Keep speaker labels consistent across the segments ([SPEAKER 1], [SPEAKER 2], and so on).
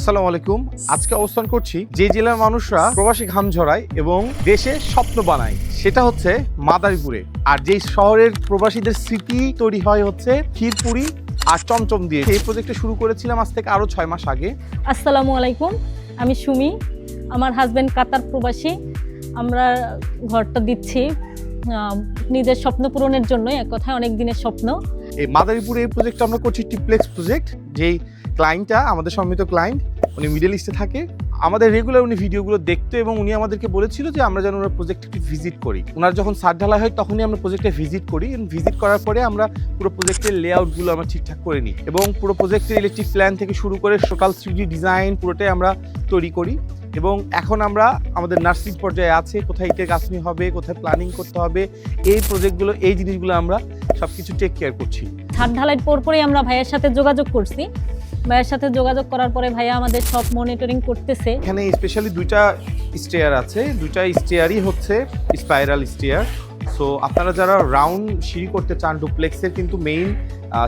[SPEAKER 1] আসসালামু আলাইকুম। আজকে অবস্থান করছি যে জেলার মানুষরা প্রবাসী ঘাম ঝরায় এবং দেশে স্বপ্ন বানায়, সেটা হচ্ছে মাদারীপুরে। আর যেই শহরের প্রবাসীদের স্মৃতি তৈরি হয় হচ্ছে ক্ষীরপুরি আর চমচম দিয়ে। এই প্রজেক্টটা শুরু করেছিলাম আজ থেকে আরো 6 মাস আগে।
[SPEAKER 2] আসসালামু আলাইকুম, আমি সুমি। আমার হাজবেন্ড কাতার প্রবাসী। আমরা ঘরটা দিচ্ছি নিজের স্বপ্ন পূরণের জন্যই, এক কথায় অনেক দিনের স্বপ্ন।
[SPEAKER 1] এই মাদারীপুরে এই প্রজেক্টটা আমরা করছি ট্রিপ্লেক্স প্রজেক্ট। যেই ক্লায়েন্টটা আমাদের সম্মিলিত ক্লায়েন্ট, উনি মিডল ইস্টে থাকে। আমাদের রেগুলার উনি ভিডিওগুলো দেখতো এবং উনি আমাদেরকে বলেছিল যে আমরা যেন ওনার প্রজেক্টটি ভিজিট করি। ওনার যখন সাত ঢালাই হয় তখনই আমরা প্রজেক্টে ভিজিট করি। ভিজিট করার পরে আমরা পুরো প্রজেক্টের লেআউটগুলো আমরা ঠিকঠাক করে নিই এবং পুরো প্রজেক্টের ইলেকট্রিক প্ল্যান থেকে শুরু করে টোটাল 3D ডিজাইন পুরোটাই আমরা তৈরি করি। এবং এখন আমরা আমাদের নার্সিং পর্যায়ে আছে, কোথায় ইটের গাঁথনি হবে, কোথায় প্ল্যানিং করতে হবে, এই প্রজেক্টগুলো, এই জিনিসগুলো আমরা সবকিছু টেক কেয়ার করছি।
[SPEAKER 2] ছাদ ঢালাইয়ের পরপরই আমরা ভাইয়ের সাথে যোগাযোগ করছি। ভাইয়ের সাথে যোগাযোগ করার পরে ভাইয়া আমাদের সব মনিটরিং করতেছে।
[SPEAKER 1] এখানে স্পেশালি দুইটা স্টেয়ার আছে, দুইটা স্টেয়ারই হচ্ছে স্পাইরাল স্টেয়ার। সো আপনারা যারা রাউন্ড সিঁড়ি করতে চান ডুপ্লেক্সের, কিন্তু মেইন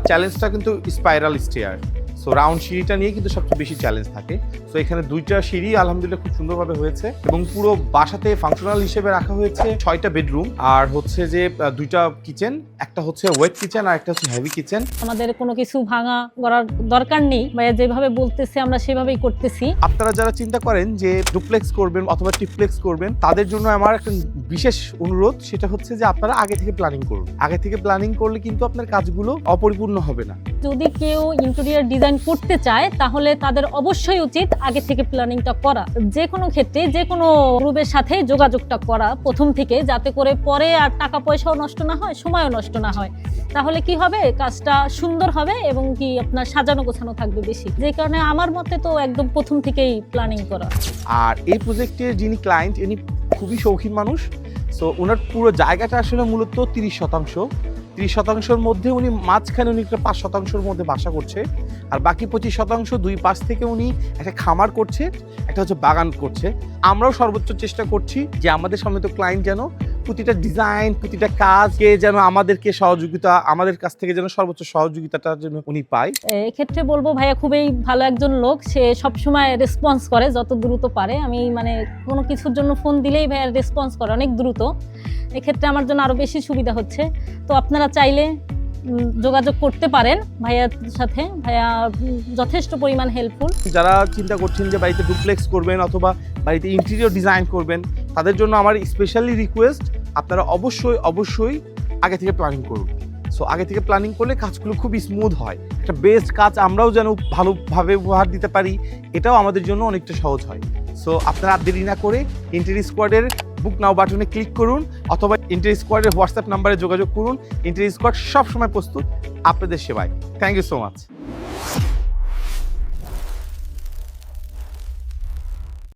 [SPEAKER 1] চ্যালেঞ্জটা কিন্তু স্পাইরাল স্টেয়ার। সো রাউন্ড সিঁড়িটা নিয়ে কিন্তু সবচেয়ে বেশি চ্যালেঞ্জ থাকে। সো এখানে দুইটা সিঁড়ি আলহামদুলিল্লাহ খুব সুন্দরভাবে হয়েছে এবং পুরো বাসাতে ফাংশনাল হিসেবে রাখা হয়েছে 6টা বেডরুম আর হচ্ছে যে দুইটা কিচেন, একটা হচ্ছে ওয়েট কিচেন আর একটা হচ্ছে হেভি কিচেন।
[SPEAKER 2] আমাদের কোনো কিছু ভাঙা করার দরকার নেই, ভাইয়া যেভাবে বলতেছে আমরা সেভাবেই করতেছি।
[SPEAKER 1] আপনারা যারা চিন্তা করেন যে ডুপ্লেক্স করবেন অথবা ট্রিপ্লেক্স করবেন, তাদের জন্য আমার একটা বিশেষ অনুরোধ, সেটা হচ্ছে যে আপনারা আগে থেকে প্ল্যানিং করুন। আগে থেকে প্ল্যানিং করলে কিন্তু আপনার কাজগুলো অপরিপূর্ণ হবে না।
[SPEAKER 2] যদি কেউ ইন্টেরিয়র ডিজাইন করতে চায় তাহলে তাদের অবশ্যই উচিত আগে থেকে প্ল্যানিংটা করা। যে কোনো ক্ষেত্রে যে কোনো গ্রুপের সাথে যোগাযোগটা করা প্রথম থেকে, যাতে করে পরে আর টাকা পয়সাও নষ্ট না হয়, সময়ও নষ্ট না হয়। তাহলে কি হবে, কাজটা সুন্দর হবে এবং কি আপনার সাজানো গোছানো থাকবে বেশি। যে কারণে আমার মতে তো একদম প্রথম থেকেই প্ল্যানিং করা।
[SPEAKER 1] আর এই প্রজেক্টের যিনি ক্লায়েন্ট, ইনি খুবই শৌখিন মানুষ। সো ওনার পুরো জায়গাটা আসলে মূলত 30%। 30%-র মধ্যে উনি মাঝখানে উনি একটা 5%-র মধ্যে বাসা করছে, আর বাকি 25% দুই পাশ থেকে উনি একটা খামার করছে, একটা হচ্ছে বাগান করছে। আমরাও সর্বোচ্চ চেষ্টা করছি যে আমাদের সামনে তো ক্লায়েন্ট যেন প্রতিটা ডিজাইন, প্রতিটা কাজকে যেন আমাদেরকে সহযোগিতা, আমাদের কাছ থেকে যেন সর্বোচ্চ সহযোগিতাটা যেন উনি পায়।
[SPEAKER 2] এক্ষেত্রে বলবো ভাইয়া খুবই ভালো একজন লোক। সে সবসময় রেসপন্স করে যত দ্রুত পারে। আমি কোনো কিছুর জন্য ফোন দিলেই ভাইয়া রেসপন্স করে অনেক দ্রুত। এক্ষেত্রে আমার জন্য আরো বেশি সুবিধা হচ্ছে। তো আপনারা চাইলে যোগাযোগ করতে পারেন ভাইয়ার সাথে। ভাইয়া যথেষ্ট পরিমাণ হেল্পফুল।
[SPEAKER 1] যারা চিন্তা করছেন যে বাড়িতে ডুপ্লেক্স করবেন অথবা বাড়িতে ইন্টেরিয়র ডিজাইন করবেন, তাদের জন্য আমার স্পেশালি রিকোয়েস্ট, আপনারা অবশ্যই আগে থেকে প্ল্যানিং করুন। সো আগে থেকে প্ল্যানিং করলে কাজগুলো খুব স্মুথ হয়। একটা বেস্ট কাজ আমরাও যেন ভালোভাবে উপহার দিতে পারি, এটাও আমাদের জন্য অনেকটা সহজ হয়। সো আপনারা আর দেরি না করে ইন্টেরিয়র স্কোয়াডের বুক নাও বাটনে ক্লিক করুন অথবা ইন্টেরিয়র স্কোয়াডের হোয়াটসঅ্যাপ নাম্বারে যোগাযোগ করুন। ইন্টেরিয়র স্কোয়াড সবসময় প্রস্তুত আপনাদের সেবায়। Thank you so much.